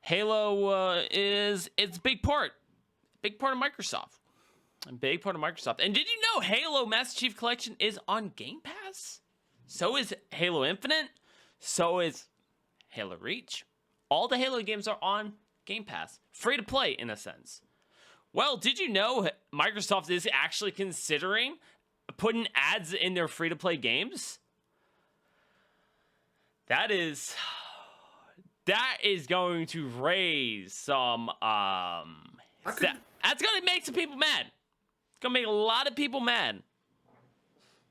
Halo it's a big part of Microsoft, a big part of Microsoft. And did you know Halo Master Chief Collection is on Game Pass? So is Halo Infinite. So is Halo Reach. All the Halo games are on Game Pass, free to play in a sense. Well, did you know Microsoft is actually considering putting ads in their free to play games? That is going to raise some that's going to make some people mad. It's going to make a lot of people mad.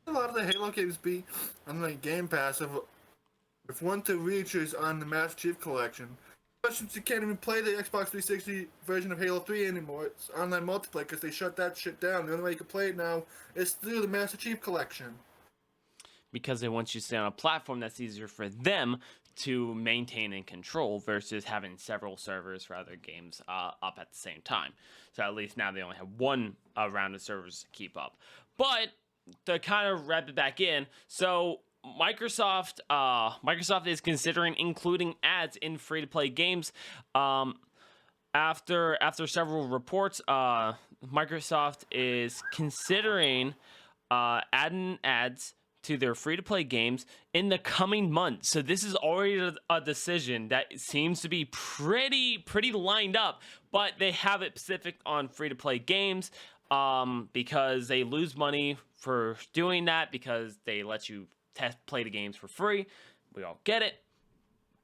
A lot of the Halo games be on the Game Pass if one to Reach is on the Master Chief Collection. But since you can't even play the Xbox 360 version of Halo 3 anymore, it's online multiplayer because they shut that shit down. The only way you can play it now is through the Master Chief Collection. Because they want you to stay on a platform that's easier for them to maintain and control versus having several servers for other games up at the same time. So at least now they only have one round of servers to keep up. But to kind of wrap it back in, so Microsoft is considering including ads in free-to-play games. After several reports, Microsoft is considering adding ads to their free-to-play games in the coming months. So this is already a decision that seems to be pretty lined up, but they have it specific on free-to-play games because they lose money for doing that because they let you play the games for free. We all get it.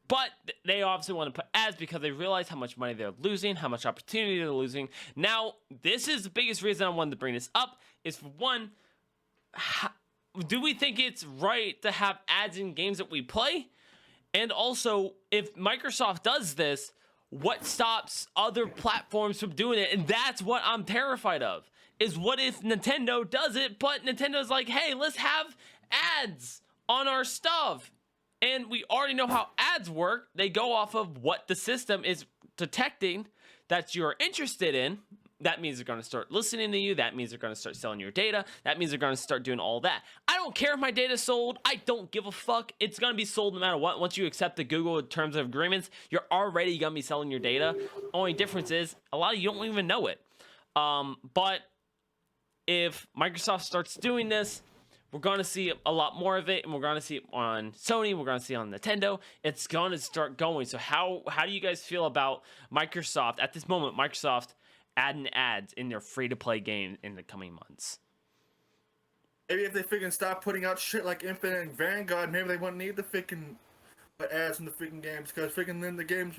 But they obviously want to put ads because they realize how much money they're losing, how much opportunity they're losing. Now, this is the biggest reason I wanted to bring this up is, for one, do we think it's right to have ads in games that we play? And also, if Microsoft does this, what stops other platforms from doing it? And that's what I'm terrified of, is what if Nintendo does it, but Nintendo's like, hey, let's have ads on our stuff. And we already know how ads work. They go off of what the system is detecting that you're interested in. That means they're going to start listening to you. That means they're going to start selling your data. That means they're going to start doing all that. I don't care if my data's sold. I don't give a fuck. It's going to be sold no matter what. Once you accept the Google terms of agreements, you're already going to be selling your data. Only difference is a lot of you don't even know it. But if Microsoft starts doing this, we're going to see a lot more of it, and we're going to see it on Sony. We're going to see it on Nintendo. It's going to start going. So how do you guys feel about Microsoft, at this moment, Microsoft adding ads in their free-to-play game in the coming months? Maybe if they freaking stop putting out shit like Infinite and Vanguard, maybe they wouldn't need the freaking ads in the freaking games, because freaking then the games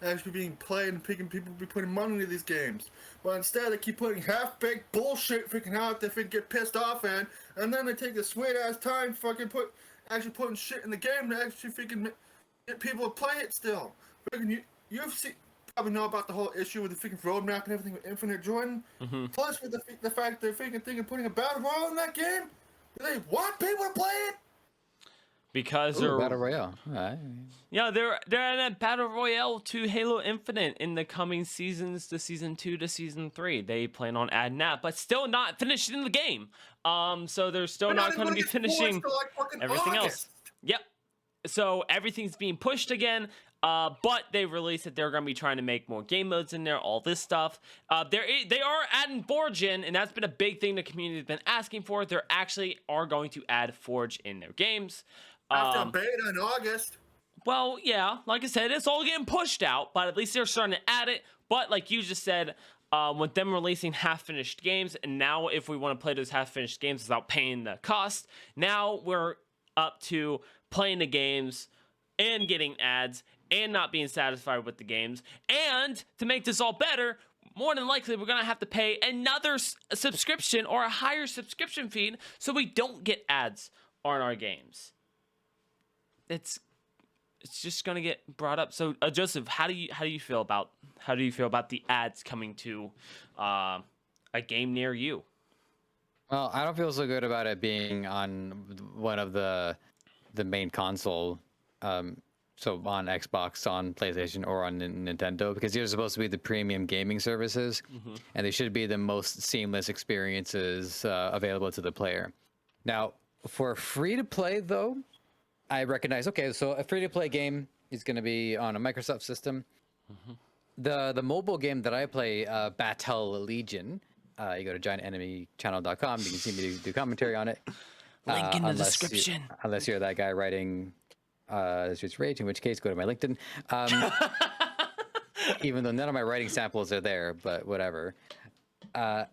actually being played and people be putting money into these games. But instead they keep putting half-baked bullshit freaking out that freaking get pissed off at, and then they take the sweet-ass time fucking putting shit in the game to actually freaking get people to play it still. Freaking you've probably know about the whole issue with the freaking roadmap and everything with Infinite Jordan. Mm-hmm. Plus with the fact they're freaking thinking putting a battle royale in that game. Do they want people to play it? Because they're battle royale. All right. Yeah, they're in a battle royale to Halo Infinite in the coming seasons, to season 2 to season 3. They plan on adding that, but still not finishing the game. So they're still not going to be finishing everything else. Yep. So everything's being pushed again. But they released that they're going to be trying to make more game modes in there, all this stuff. They are adding Forge in, and that's been a big thing the community has been asking for. They actually are going to add Forge in their games. After beta in August. Well, yeah, like I said, it's all getting pushed out, but at least they're starting to add it. But like you just said, with them releasing half-finished games, and now if we want to play those half-finished games without paying the cost, now we're up to playing the games and getting ads and not being satisfied with the games. And to make this all better, more than likely we're going to have to pay another subscription or a higher subscription fee so we don't get ads on our games. It's just going to get brought up. So Joseph, how do you feel about the ads coming to a game near you? Well, I don't feel so good about it being on one of the main console, so on Xbox, on PlayStation, or on Nintendo, because these are supposed to be the premium gaming services, and they should be the most seamless experiences available to the player. Now, for free-to-play, though, I recognize, okay, so a free-to-play game is going to be on a Microsoft system. The mobile game that I play, Battle Legion, you go to giantenemychannel.com, you can see me do commentary on it. Link in the unless description. Unless you're that guy writing Streets Rage, in which case go to my LinkedIn. Even though none of my writing samples are there, but whatever. There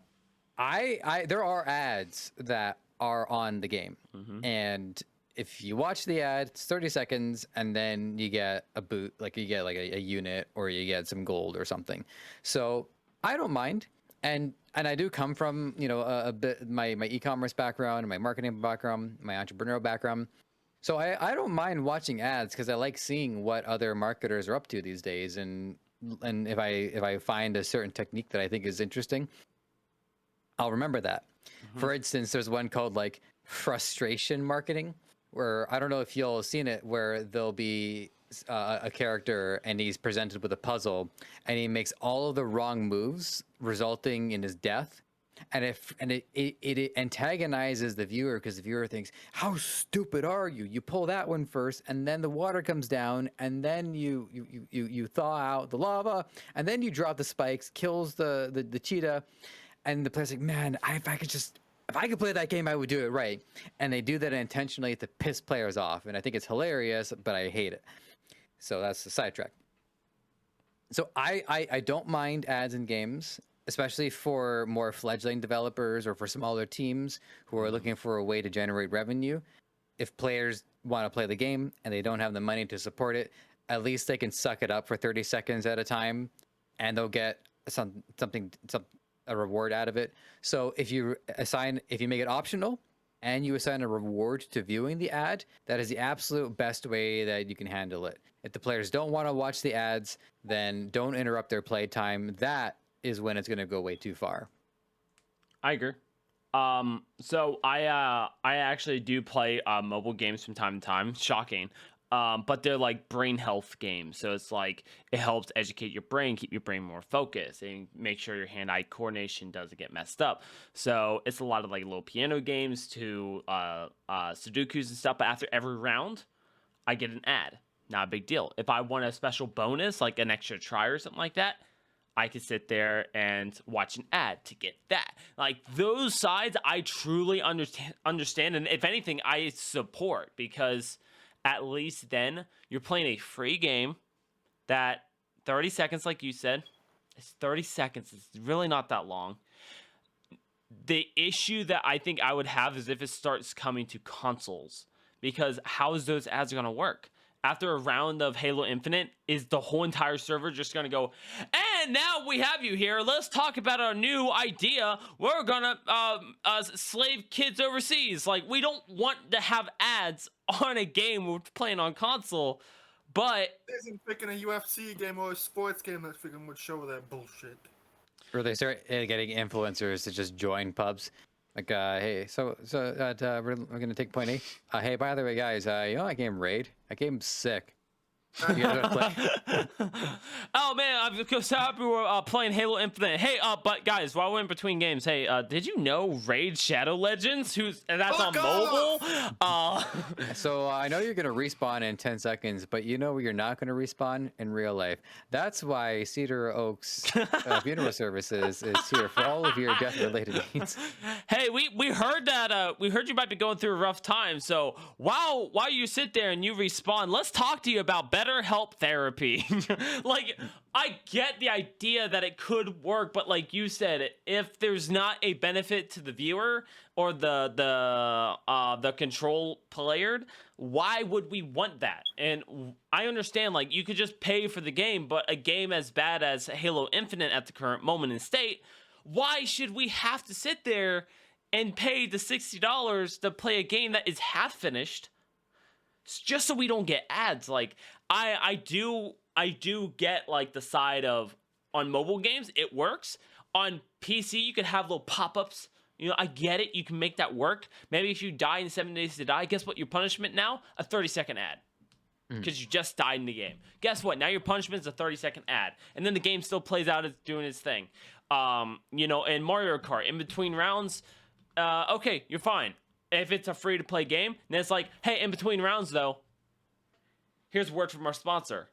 are ads that are on the game, and if you watch the ad, it's 30 seconds, and then you get a boot, like you get like a unit, or you get some gold or something. So I don't mind, and I do come from a bit my e-commerce background, my marketing background, my entrepreneurial background. So I don't mind watching ads because I like seeing what other marketers are up to these days, and if I find a certain technique that I think is interesting, I'll remember that. For instance, there's one called like frustration marketing, where I don't know if you'll have seen it, where there'll be a character and he's presented with a puzzle and he makes all of the wrong moves, resulting in his death. And it antagonizes the viewer, because the viewer thinks, how stupid are you? You pull that one first, and then the water comes down, and then you thaw out the lava, and then you drop the spikes, kills the cheetah, and the player's like, man, if I could play that game, I would do it right. And they do that intentionally to piss players off, and I think it's hilarious, but I hate it. So that's the sidetrack. So I don't mind ads in games, especially for more fledgling developers or for smaller teams who are looking for a way to generate revenue. If players want to play the game and they don't have the money to support it, at least they can suck it up for 30 seconds at a time, and they'll get a reward out of it. So if you make it optional and you assign a reward to viewing the ad, that is the absolute best way that you can handle it. If the players don't want to watch the ads, then don't interrupt their playtime. That is when it's going to go way too far. I agree. So I actually do play mobile games from time to time. Shocking. But they're like brain health games. So it's like it helps educate your brain, keep your brain more focused, and make sure your hand-eye coordination doesn't get messed up. So it's a lot of like little piano games to Sudokus and stuff. But after every round, I get an ad. Not a big deal. If I want a special bonus, like an extra try or something like that, I could sit there and watch an ad to get that. Like those sides, I truly understand, and if anything, I support, because at least then you're playing a free game that 30 seconds, like you said, it's 30 seconds. It's really not that long. The issue that I think I would have is if it starts coming to consoles, because how is those ads going to work? After a round of Halo Infinite, is the whole entire server just going to go, and now we have you here. Let's talk about our new idea. We're going to slave kids overseas. Like, we don't want to have ads on a game we're playing on console, but... Isn't picking a UFC game or a sports game that freaking would show that bullshit. Or they start getting influencers to just join pubs. Like, hey, so we're gonna take point A. Hey, by the way, guys, you know that game Raid? That game's sick. You guys wanna play? Oh man, I'm so happy we're playing Halo Infinite. Hey, but guys, while we're in between games, hey, did you know Raid Shadow Legends? That's Fuck on off! mobile? So I know you're gonna respawn in 10 seconds, but you know where you're not gonna respawn in real life. That's why Cedar Oaks Funeral Services is here for all of your death-related needs. Hey, we heard that we heard you might be going through a rough time. So while you sit there and you respawn, let's talk to you about better help therapy. Like, I get the idea that it could work, but like you said, if there's not a benefit to the viewer or the control player, why would we want that? And I understand, like, you could just pay for the game, but a game as bad as Halo Infinite at the current moment in state, why should we have to sit there and pay the $60 to play a game that is half finished just so we don't get ads? Like, I do get like the side of, on mobile games it works. On PC you could have little pop-ups. You know, I get it. You can make that work. Maybe if you die in 7 days to die, guess what? Your punishment now? A 30-second ad. Because you just died in the game. Guess what? Now your punishment is a 30-second ad. And then the game still plays out as doing its thing. You know, in Mario Kart, in between rounds, okay, you're fine. If it's a free-to-play game, then it's like, hey, in between rounds, though, here's a word from our sponsor.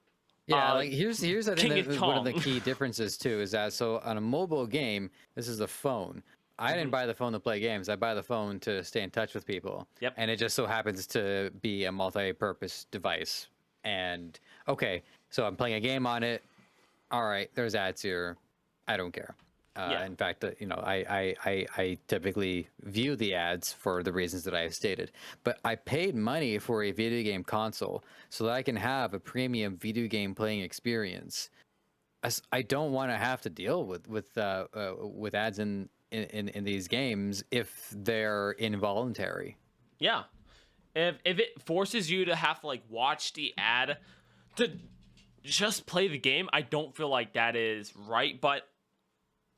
Yeah, like here's I think King that of one of the Kong. key differences too is that so on a mobile game, this is a phone. I didn't buy the phone to play games. I buy the phone to stay in touch with people. Yep. And it just so happens to be a multi-purpose device. And okay, so I'm playing a game on it. All right, there's ads here. I don't care. Yeah. In fact, you know, I typically view the ads for the reasons that I have stated. But I paid money for a video game console so that I can have a premium video game playing experience. I don't want to have to deal with ads in these games if they're involuntary. Yeah. If it forces you to have to like watch the ad to just play the game, I don't feel like that is right. But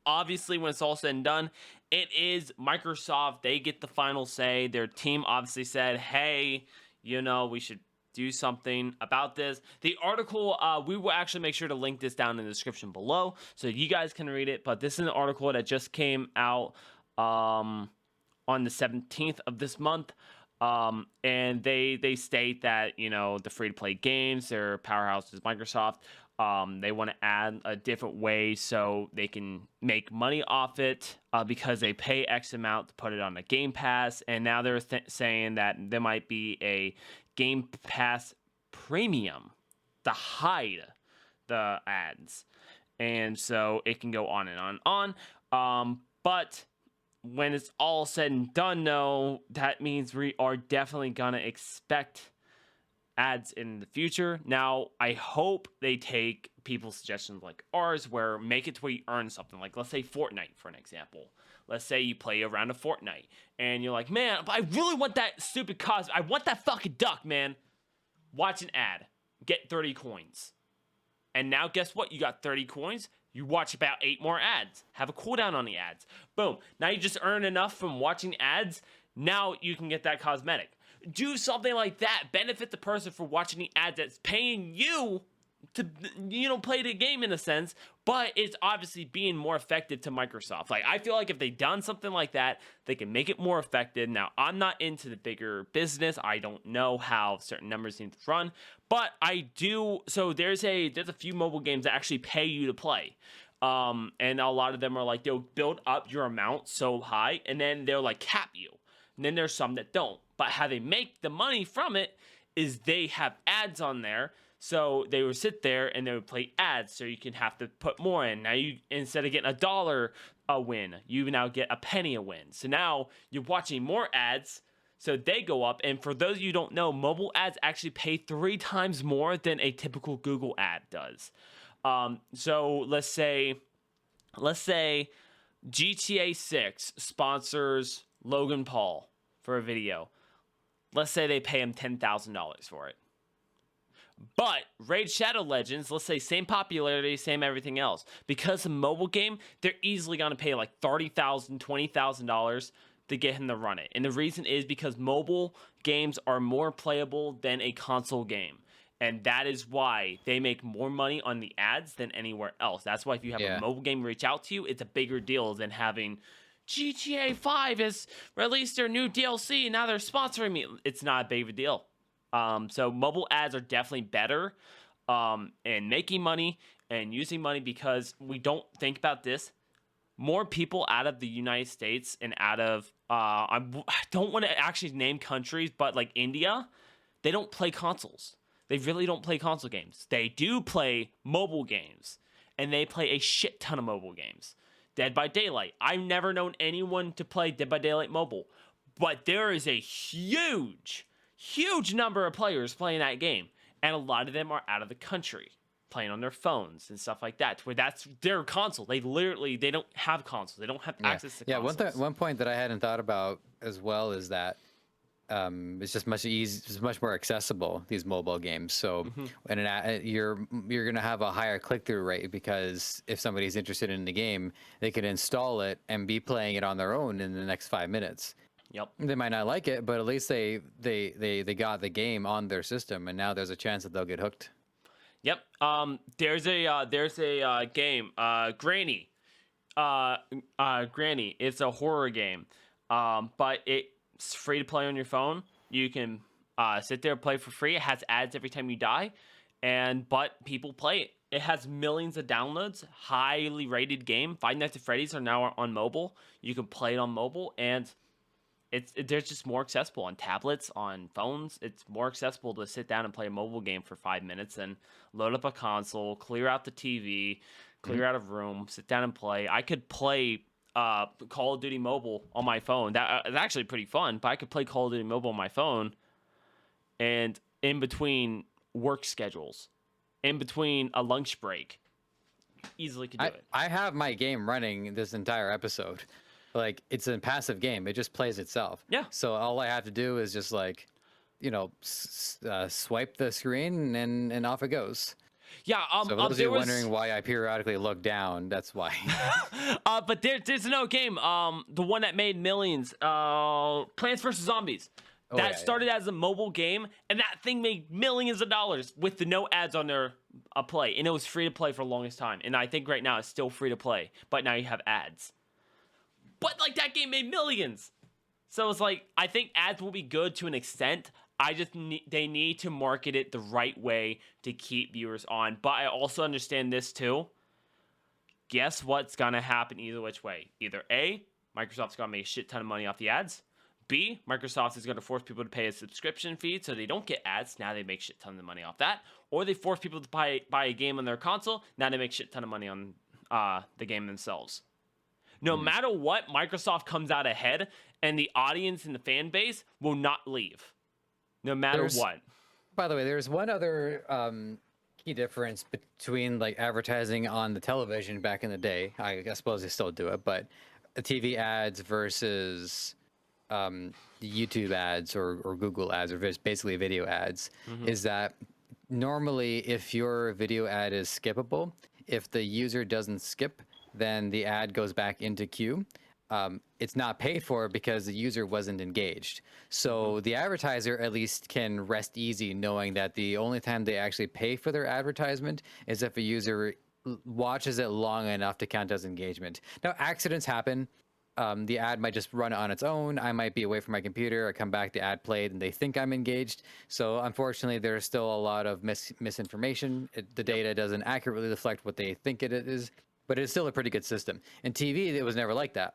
obviously, when it's all said and done, it is Microsoft. They get the final say. Their team obviously said, hey, you know, we should do something about this. The article, we will actually make sure to link this down in the description below so you guys can read it. But this is an article that just came out on the 17th of this month. And they state that, you know, the free-to-play games, their powerhouse is Microsoft. They want to add a different way so they can make money off it because they pay X amount to put it on a Game Pass. And now they're saying that there might be a Game Pass Premium to hide the ads. And so it can go on and on and on. But when it's all said and done, though, that means we are definitely going to expect ads in the future. Now, I hope they take people's suggestions like ours, where make it to where you earn something. Like, let's say Fortnite, for an example. Let's say you play a round of Fortnite, and you're like, man, but I really want that stupid cosplay. I want that fucking duck, man. Watch an ad. Get 30 coins. And now, guess what? You got 30 coins. You watch about 8 more ads. Have a cooldown on the ads. Boom. Now you just earn enough from watching ads. Now you can get that cosmetic. Do something like that. Benefit the person for watching the ads that's paying you to, you know, play the game in a sense, but it's obviously being more effective to Microsoft. Like, I feel like if they done something like that, they can make it more effective. Now, I'm not into the bigger business. I don't know how certain numbers need to run, but I do. So there's a few mobile games that actually pay you to play. And a lot of them are like, they'll build up your amount so high, and then they'll like cap you. And then there's some that don't. But how they make the money from it is they have ads on there. So they would sit there and they would play ads, so you can have to put more in. Now you, instead of getting $1 a win, you now get a penny a win. So now you're watching more ads, so they go up. And for those of you who don't know, mobile ads actually pay 3 times more than a typical Google ad does. So let's say GTA 6 sponsors Logan Paul for a video. Let's say they pay him $10,000 for it. But Raid Shadow Legends, let's say same popularity, same everything else. Because a mobile game, they're easily going to pay like $30,000, $20,000 to get him to run it. And the reason is because mobile games are more playable than a console game. And that is why they make more money on the ads than anywhere else. That's why if you have a mobile game reach out to you, it's a bigger deal than having GTA 5 has released their new DLC and now they're sponsoring me. It's not a big of a deal. So mobile ads are definitely better in making money and using money, because we don't think about this. More people out of the United States and out of, I don't want to actually name countries, but like India, they don't play consoles. They really don't play console games. They do play mobile games, and they play a shit ton of mobile games. Dead by Daylight. I've never known anyone to play Dead by Daylight mobile, but there is a huge number of players playing that game, and a lot of them are out of the country, playing on their phones and stuff like that, where that's their console. They don't have consoles. They don't have access to consoles. One point that I hadn't thought about as well is that it's just it's much more accessible, these mobile games. So you're gonna have a higher click-through rate, because if somebody's interested in the game, they can install it and be playing it on their own in the next 5 minutes. Yep. They might not like it, but at least they got the game on their system, and now there's a chance that they'll get hooked. Yep. There's a game, Granny. Granny. It's a horror game. But it's free to play on your phone. You can sit there and play for free. It has ads every time you die. but people play it. It has millions of downloads, highly rated game. Five Nights at Freddy's are now on mobile. You can play it on mobile, and they're just more accessible on tablets, on phones. It's more accessible to sit down and play a mobile game for 5 minutes and load up a console, clear out the TV, clear out a room, sit down and play. I could play Call of Duty Mobile on my phone. That is actually pretty fun, but I could play Call of Duty Mobile on my phone, and in between work schedules, in between a lunch break, easily could do it. I have my game running this entire episode. Like, it's a passive game. It just plays itself. Yeah. So all I have to do is just like, swipe the screen and off it goes. Yeah. So for those of you wondering why I periodically look down, that's why. But there's another game. The one that made millions. Plants vs Zombies. That started as a mobile game, and that thing made millions of dollars with the no ads on their play, and it was free to play for the longest time. And I think right now it's still free to play, but now you have ads. But like that game made millions, so it's like I think ads will be good to an extent. I just they need to market it the right way to keep viewers on. But I also understand this too. Guess what's gonna happen either which way? Either A, Microsoft's gonna make a shit ton of money off the ads. B, Microsoft is going to force people to pay a subscription fee so they don't get ads. Now they make shit ton of money off that. Or they force people to buy a game on their console. Now they make shit ton of money on the game themselves. No matter what, Microsoft comes out ahead, and the audience and the fan base will not leave. No matter what. By the way, there's one other key difference between like advertising on the television back in the day. I suppose they still do it, but TV ads versus YouTube ads or Google ads, or basically video ads, is that normally if your video ad is skippable, if the user doesn't skip, then the ad goes back into queue. It's not paid for because the user wasn't engaged. So the advertiser at least can rest easy knowing that the only time they actually pay for their advertisement is if a user watches it long enough to count as engagement. Now, accidents happen. The ad might just run on its own. I might be away from my computer. I come back, the ad played, and they think I'm engaged. So unfortunately, there's still a lot of misinformation. The data doesn't accurately reflect what they think it is, but it's still a pretty good system. In TV, it was never like that.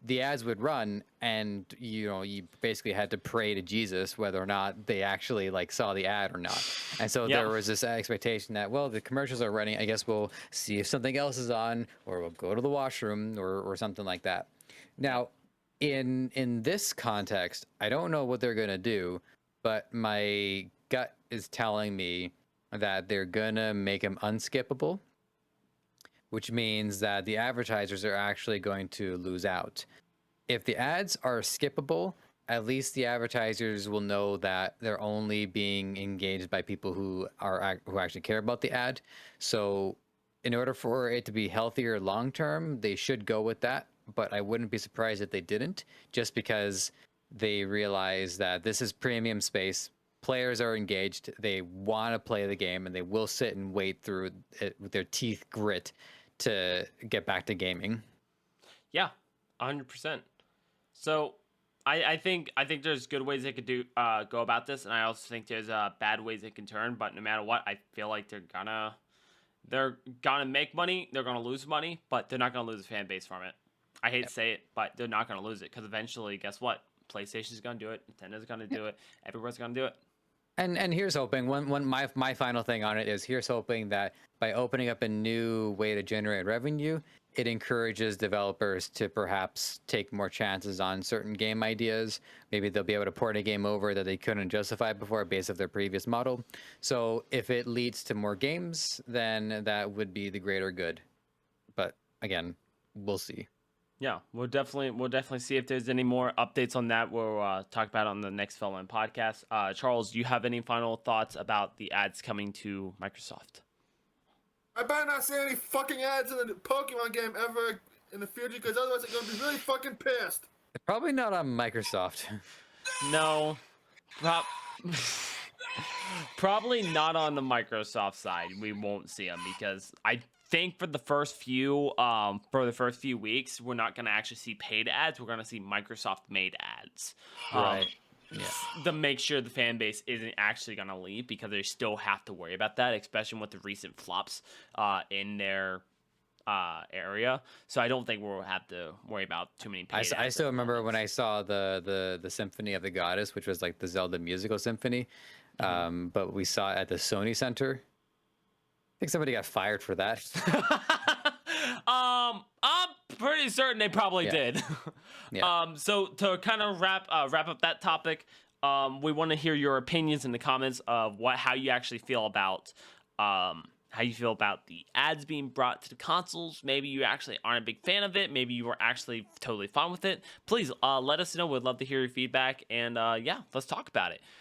The ads would run, and you basically had to pray to Jesus whether or not they actually like saw the ad or not. And so there was this expectation that, well, the commercials are running, I guess we'll see if something else is on, or we'll go to the washroom or something like that. Now, in this context, I don't know what they're going to do, but my gut is telling me that they're going to make them unskippable, which means that the advertisers are actually going to lose out. If the ads are skippable, at least the advertisers will know that they're only being engaged by people who actually care about the ad. So in order for it to be healthier long term, they should go with that. But I wouldn't be surprised if they didn't, just because they realize that this is premium space. Players are engaged. They want to play the game, and they will sit and wait through it with their teeth grit to get back to gaming. Yeah, 100%. So I think there's good ways they could go about this, and I also think there's bad ways they can turn. But no matter what, I feel like they're gonna make money. They're gonna lose money, but they're not gonna lose a fan base from it. I hate to say it, but they're not going to lose it because eventually, guess what? PlayStation's going to do it. Nintendo's going to do it. Everyone's going to do it. And here's hoping. My final thing on it is here's hoping that by opening up a new way to generate revenue, it encourages developers to perhaps take more chances on certain game ideas. Maybe they'll be able to port a game over that they couldn't justify before based off their previous model. So if it leads to more games, then that would be the greater good. But again, we'll see. Yeah, we'll definitely see if there's any more updates on that. We'll talk about it on the next following podcast. Charles, do you have any final thoughts about the ads coming to Microsoft? I better not see any fucking ads in the Pokemon game ever in the future, because otherwise I'm gonna be really fucking pissed. Probably not on Microsoft. No, probably not on the Microsoft side. We won't see them because I think for the first few weeks, we're not going to actually see paid ads. We're going to see Microsoft made ads. Right. to make sure the fan base isn't actually going to leave, because they still have to worry about that, especially with the recent flops in their area. So I don't think we'll have to worry about too many paid I ads still at the remember when moment. I saw the Symphony of the Goddess, which was like the Zelda musical symphony, but we saw it at the Sony Center. I think somebody got fired for that. I'm pretty certain they probably Yeah. did. Yeah. So to kind of wrap up that topic, we want to hear your opinions in the comments of how you actually feel about the ads being brought to the consoles. Maybe you actually aren't a big fan of it. Maybe you are actually totally fine with it. Please let us know. We'd love to hear your feedback, and yeah, let's talk about it.